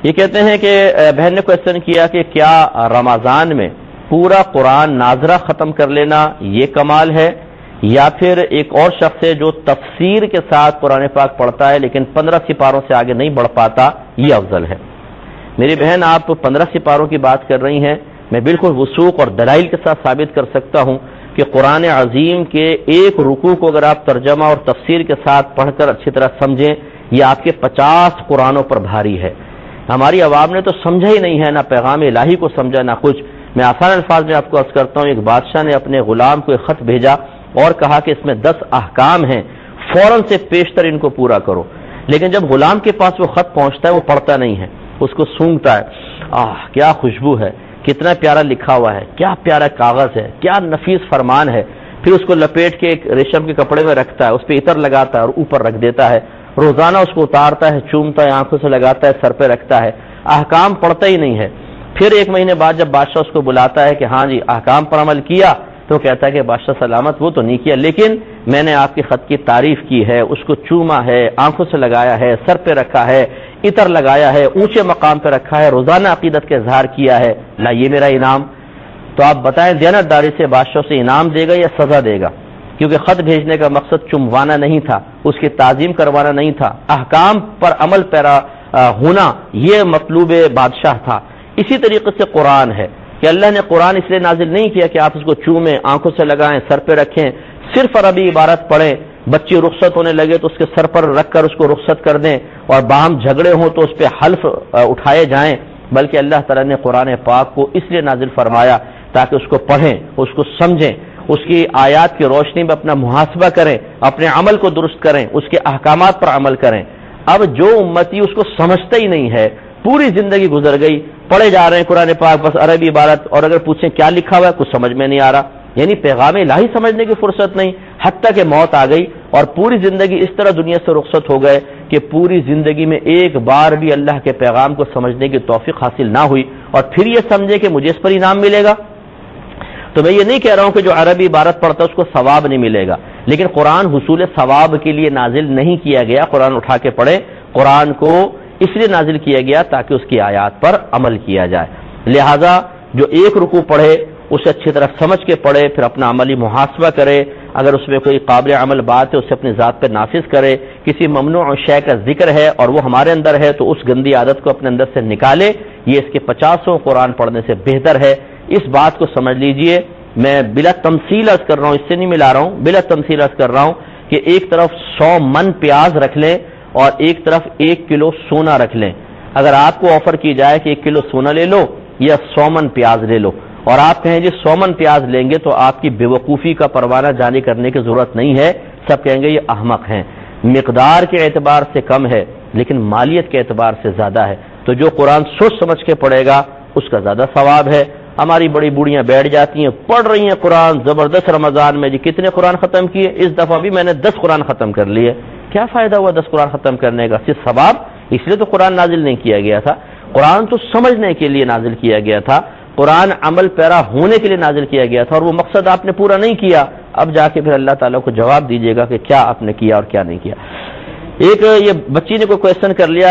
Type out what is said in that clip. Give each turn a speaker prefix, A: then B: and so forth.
A: یہ کہتے ہیں کہ بہن نے کوشچن کیا کہ کیا رمضان میں پورا قرآن ناظرہ ختم کر لینا یہ کمال ہے، یا پھر ایک اور شخص ہے جو تفسیر کے ساتھ قرآن پاک پڑھتا ہے لیکن 15 سپاروں سے آگے نہیں بڑھ پاتا، یہ افضل ہے؟ میری بہن، آپ 15 سپاروں کی بات کر رہی ہیں، میں بالکل وثوق اور دلائل کے ساتھ ثابت کر سکتا ہوں کہ قرآن عظیم کے ایک رکوع کو اگر آپ ترجمہ اور تفسیر کے ساتھ پڑھ کر اچھی طرح سمجھیں، یہ آپ کے 50 قرآنوں پر بھاری ہے۔ ہماری عوام نے تو سمجھا ہی نہیں ہے، نہ پیغام الہی کو سمجھا نہ کچھ۔ میں آسان الفاظ میں آپ کو عرض کرتا ہوں، ایک بادشاہ نے اپنے غلام کو ایک خط بھیجا اور کہا کہ اس میں 10 احکام ہیں، فوراً سے پیشتر ان کو پورا کرو۔ لیکن جب غلام کے پاس وہ خط پہنچتا ہے وہ پڑھتا نہیں ہے، اس کو سونگھتا ہے، کیا خوشبو ہے، کتنا پیارا لکھا ہوا ہے، کیا پیارا کاغذ ہے، کیا نفیس فرمان ہے۔ پھر اس کو لپیٹ کے ایک ریشم کے کپڑے میں رکھتا ہے، اس پہ عطر لگاتا ہے اور اوپر رکھ دیتا ہے، روزانہ اس کو اتارتا ہے، چومتا ہے، آنکھوں سے لگاتا ہے، سر پہ رکھتا ہے، احکام پڑھتا ہی نہیں ہے۔ پھر ایک مہینے بعد جب بادشاہ اس کو بلاتا ہے کہ ہاں جی احکام پر عمل کیا، تو کہتا ہے کہ بادشاہ سلامت، وہ تو نہیں کیا، لیکن میں نے آپ کے خط کی تعریف کی ہے، اس کو چوما ہے، آنکھوں سے لگایا ہے، سر پہ رکھا ہے، عطر لگایا ہے، اونچے مقام پہ رکھا ہے، روزانہ عقیدت کا اظہار کیا ہے، لائیے میرا انعام۔ تو آپ بتائیں دیانتداری سے بادشاہ سے انعام دے گا یا سزا دے گا؟ کیونکہ خط بھیجنے کا مقصد چموانا نہیں تھا، اس کی تعظیم کروانا نہیں تھا، احکام پر عمل پیرا ہونا یہ مطلوب بادشاہ تھا۔ اسی طریقے سے قرآن ہے کہ اللہ نے قرآن اس لیے نازل نہیں کیا کہ آپ اس کو چومیں، آنکھوں سے لگائیں، سر پہ رکھیں، صرف عربی عبارت پڑھیں، بچے رخصت ہونے لگے تو اس کے سر پر رکھ کر اس کو رخصت کر دیں، اور باہم جھگڑے ہوں تو اس پہ حلف اٹھائے جائیں، بلکہ اللہ تعالیٰ نے قرآن پاک کو اس لیے نازل فرمایا تاکہ اس کو پڑھیں، اس کو سمجھیں، اس کی آیات کی روشنی میں اپنا محاسبہ کریں، اپنے عمل کو درست کریں، اس کے احکامات پر عمل کریں۔ اب جو امتی اس کو سمجھتا ہی نہیں ہے، پوری زندگی گزر گئی پڑھے جا رہے ہیں قرآن پاک، بس عربی عبارت، اور اگر پوچھیں کیا لکھا ہوا ہے کچھ سمجھ میں نہیں آ رہا، یعنی پیغام الہی سمجھنے کی فرصت نہیں، حتیٰ کہ موت آ گئی اور پوری زندگی اس طرح دنیا سے رخصت ہو گئے کہ پوری زندگی میں ایک بار بھی اللہ کے پیغام کو سمجھنے کی توفیق حاصل نہ ہوئی، اور پھر یہ سمجھے کہ مجھے اس پر انعام ملے گا۔ تو میں یہ نہیں کہہ رہا ہوں کہ جو عربی عبارت پڑھتا ہے اس کو ثواب نہیں ملے گا، لیکن قرآن حصول ثواب کے لیے نازل نہیں کیا گیا۔ قرآن اٹھا کے پڑھے، قرآن کو اس لیے نازل کیا گیا تاکہ اس کی آیات پر عمل کیا جائے۔ لہذا جو ایک رکوع پڑھے اسے اچھی طرح سمجھ کے پڑھے، پھر اپنا عملی محاسبہ کرے، اگر اس میں کوئی قابل عمل بات ہے اسے اپنی ذات پر نافذ کرے، کسی ممنوع شے کا ذکر ہے اور وہ ہمارے اندر ہے تو اس گندی عادت کو اپنے اندر سے نکالے، یہ اس کے 50 قرآن پڑھنے سے بہتر ہے۔ اس بات کو سمجھ لیجئے، میں بلا تمثیل عرض کر رہا ہوں، اس سے نہیں ملا رہا ہوں، بلا تمثیل عرض کر رہا ہوں کہ ایک طرف 100 من پیاز رکھ لیں اور ایک طرف 1 کلو سونا رکھ لیں۔ اگر آپ کو آفر کی جائے کہ 1 کلو سونا لے لو یا 100 من پیاز لے لو، اور آپ کہیں جی 100 من پیاز لیں گے، تو آپ کی بے وقوفی کا پروانہ جاری کرنے کی ضرورت نہیں ہے، سب کہیں گے یہ احمق ہیں۔ مقدار کے اعتبار سے کم ہے لیکن مالیت کے اعتبار سے زیادہ ہے، تو جو قرآن سوچ سمجھ کے پڑھے گا اس کا زیادہ ثواب ہے۔ ہماری بڑی بوڑھیاں بیٹھ جاتی ہیں، پڑھ رہی ہیں قرآن زبردست، رمضان میں جی کتنے قرآن ختم کیے، اس دفعہ بھی میں نے 10 قرآن ختم کر لیے۔ کیا فائدہ ہوا 10 قرآن ختم کرنے کا؟ صرف ثواب؟ اس لیے تو قرآن نازل نہیں کیا گیا تھا، قرآن تو سمجھنے کے لیے نازل کیا گیا تھا، قرآن عمل پیرا ہونے کے لیے نازل کیا گیا تھا، اور وہ مقصد آپ نے پورا نہیں کیا۔ اب جا کے پھر اللہ تعالیٰ کو جواب دیجیے گا کہ کیا آپ نے کیا اور کیا نہیں کیا۔ ایک یہ بچی نے کوئی کویشچن کر لیا